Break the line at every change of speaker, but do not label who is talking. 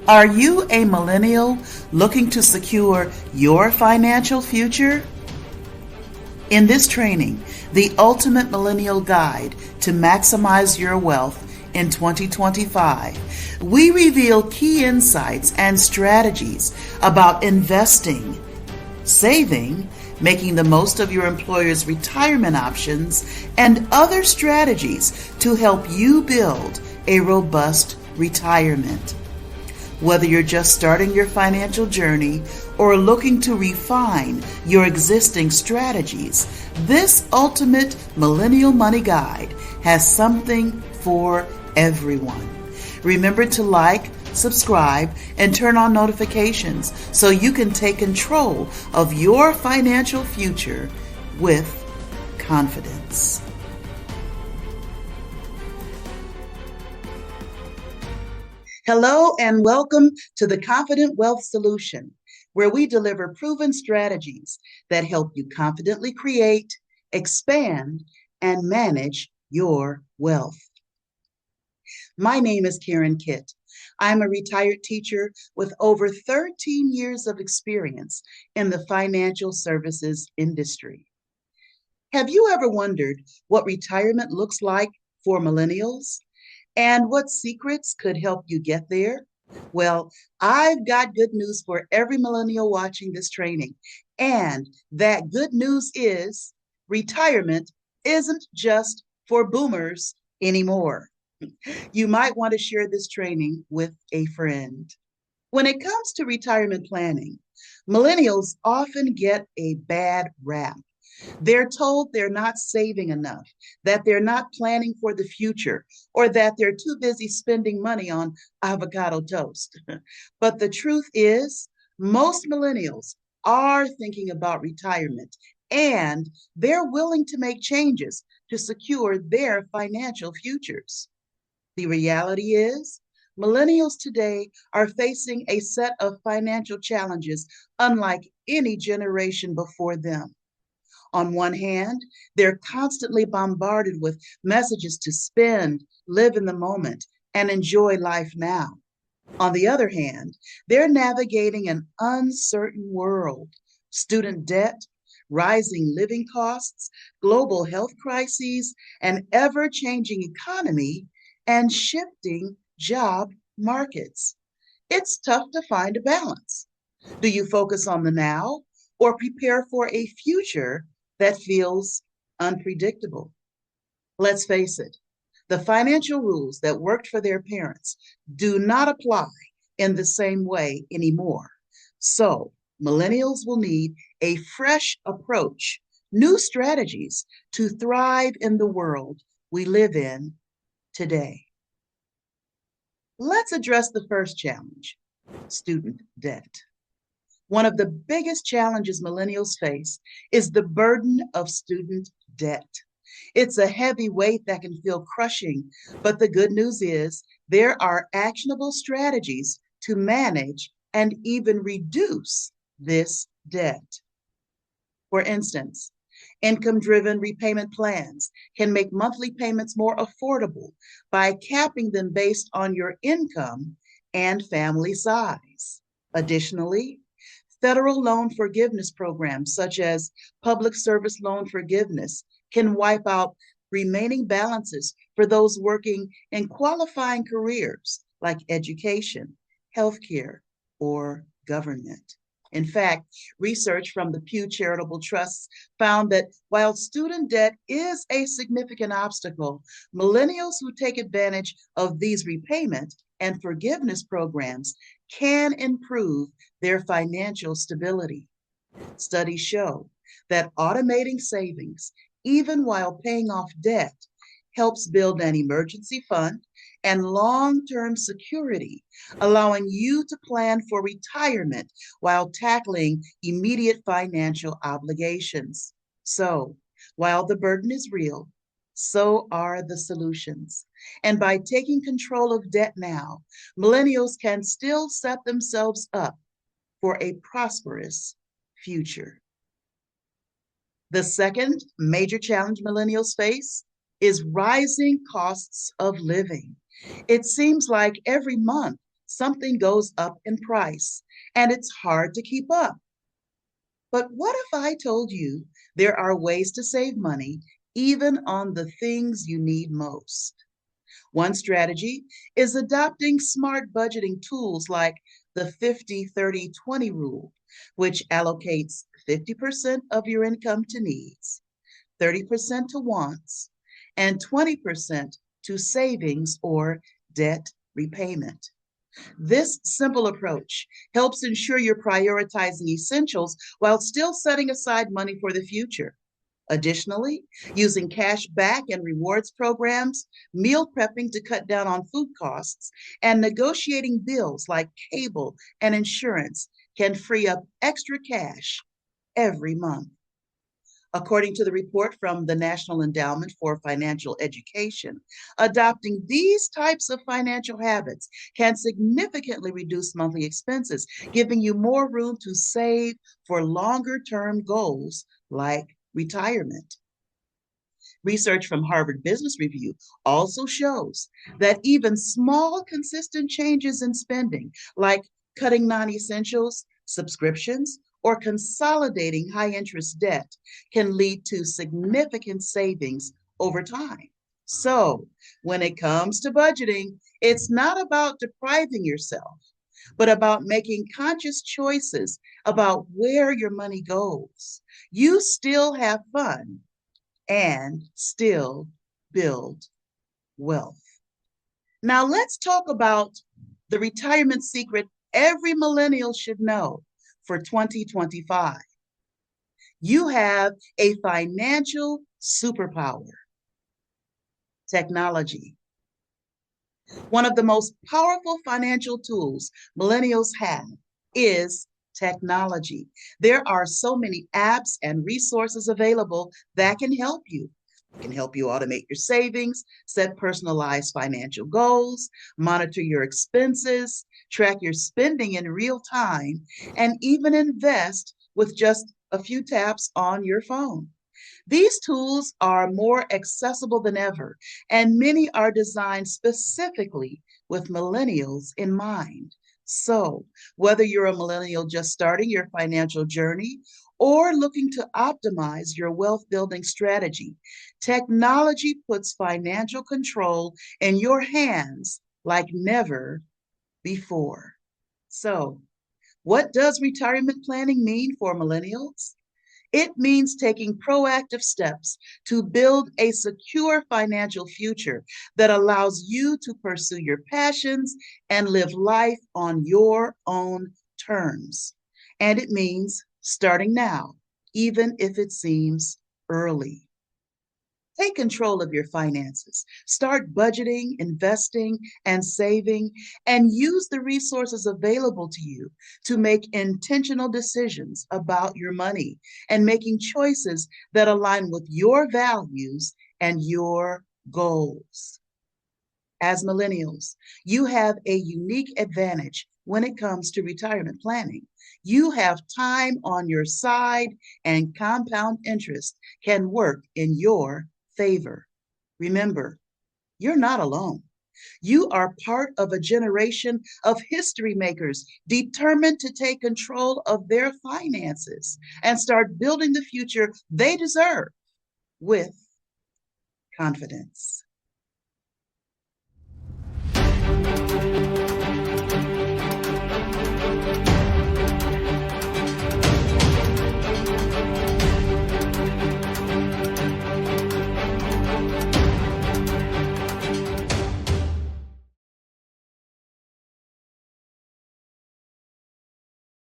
Are you a millennial looking to secure your financial future? In this training, the ultimate millennial guide to maximize your wealth in 2025, we reveal key insights and strategies about investing, saving, making the most of your employer's retirement options, and other strategies to help you build a robust retirement. Whether you're just starting your financial journey or looking to refine your existing strategies, this ultimate millennial money guide has something for everyone. Remember to like, subscribe, and turn on notifications so you can take control of your financial future with confidence. Hello and welcome to the Confident Wealth Solution, where we deliver proven strategies that help you confidently create, expand, and manage your wealth. My name is Karen Kitt. I'm a retired teacher with over 13 years of experience in the financial services industry. Have you ever wondered what retirement looks like for millennials? And what secrets could help you get there? Well, I've got good news for every millennial watching this training. And that good news is retirement isn't just for boomers anymore. You might want to share this training with a friend. When it comes to retirement planning, millennials often get a bad rap. They're told they're not saving enough, that they're not planning for the future, or that they're too busy spending money on avocado toast. But the truth is, most millennials are thinking about retirement and they're willing to make changes to secure their financial futures. The reality is, millennials today are facing a set of financial challenges unlike any generation before them. On one hand, they're constantly bombarded with messages to spend, live in the moment, and enjoy life now. On the other hand, they're navigating an uncertain world, student debt, rising living costs, global health crises, an ever changing economy, and shifting job markets. It's tough to find a balance. Do you focus on the now or prepare for a future that feels unpredictable? Let's face it, the financial rules that worked for their parents do not apply in the same way anymore. So, millennials will need a fresh approach, new strategies to thrive in the world we live in today. Let's address the first challenge, student debt. One of the biggest challenges millennials face is the burden of student debt. It's a heavy weight that can feel crushing, but the good news is there are actionable strategies to manage and even reduce this debt. For instance, income-driven repayment plans can make monthly payments more affordable by capping them based on your income and family size. Additionally, federal loan forgiveness programs, such as public service loan forgiveness, can wipe out remaining balances for those working in qualifying careers like education, healthcare, or government. In fact, research from the Pew Charitable Trusts found that while student debt is a significant obstacle, millennials who take advantage of these repayment and forgiveness programs can improve their financial stability. Studies show that automating savings, even while paying off debt, helps build an emergency fund and long-term security, allowing you to plan for retirement while tackling immediate financial obligations. So, while the burden is real, so are the solutions. And by taking control of debt now, millennials can still set themselves up for a prosperous future. The second major challenge millennials face is rising costs of living. It seems like every month something goes up in price and it's hard to keep up. But what if I told you there are ways to save money even on the things you need most? One strategy is adopting smart budgeting tools like the 50-30-20 rule, which allocates 50% of your income to needs, 30% to wants, and 20% to savings or debt repayment. This simple approach helps ensure you're prioritizing essentials while still setting aside money for the future. Additionally, using cash back and rewards programs, meal prepping to cut down on food costs, and negotiating bills like cable and insurance can free up extra cash every month. According to the report from the National Endowment for Financial Education, adopting these types of financial habits can significantly reduce monthly expenses, giving you more room to save for longer-term goals like retirement. Research from Harvard Business Review also shows that even small, consistent changes in spending, like cutting non-essentials, subscriptions, or consolidating high-interest debt, can lead to significant savings over time. So, when it comes to budgeting, it's not about depriving yourself, but about making conscious choices about where your money goes. You still have fun and still build wealth. Now, let's talk about the retirement secret every millennial should know for 2025. You have a financial superpower: technology. One of the most powerful financial tools millennials have is technology. There are so many apps and resources available that can help you. It can help you automate your savings, set personalized financial goals, monitor your expenses, track your spending in real time, and even invest with just a few taps on your phone. These tools are more accessible than ever, and many are designed specifically with millennials in mind. So, whether you're a millennial just starting your financial journey or looking to optimize your wealth building strategy, technology puts financial control in your hands like never before. So, what does retirement planning mean for millennials? It means taking proactive steps to build a secure financial future that allows you to pursue your passions and live life on your own terms. And it means starting now, even if it seems early. Take control of your finances. Start budgeting, investing, and saving, and use the resources available to you to make intentional decisions about your money and making choices that align with your values and your goals. As millennials, you have a unique advantage when it comes to retirement planning. You have time on your side, and compound interest can work in your favor. Remember, you're not alone. You are part of a generation of history makers determined to take control of their finances and start building the future they deserve with confidence.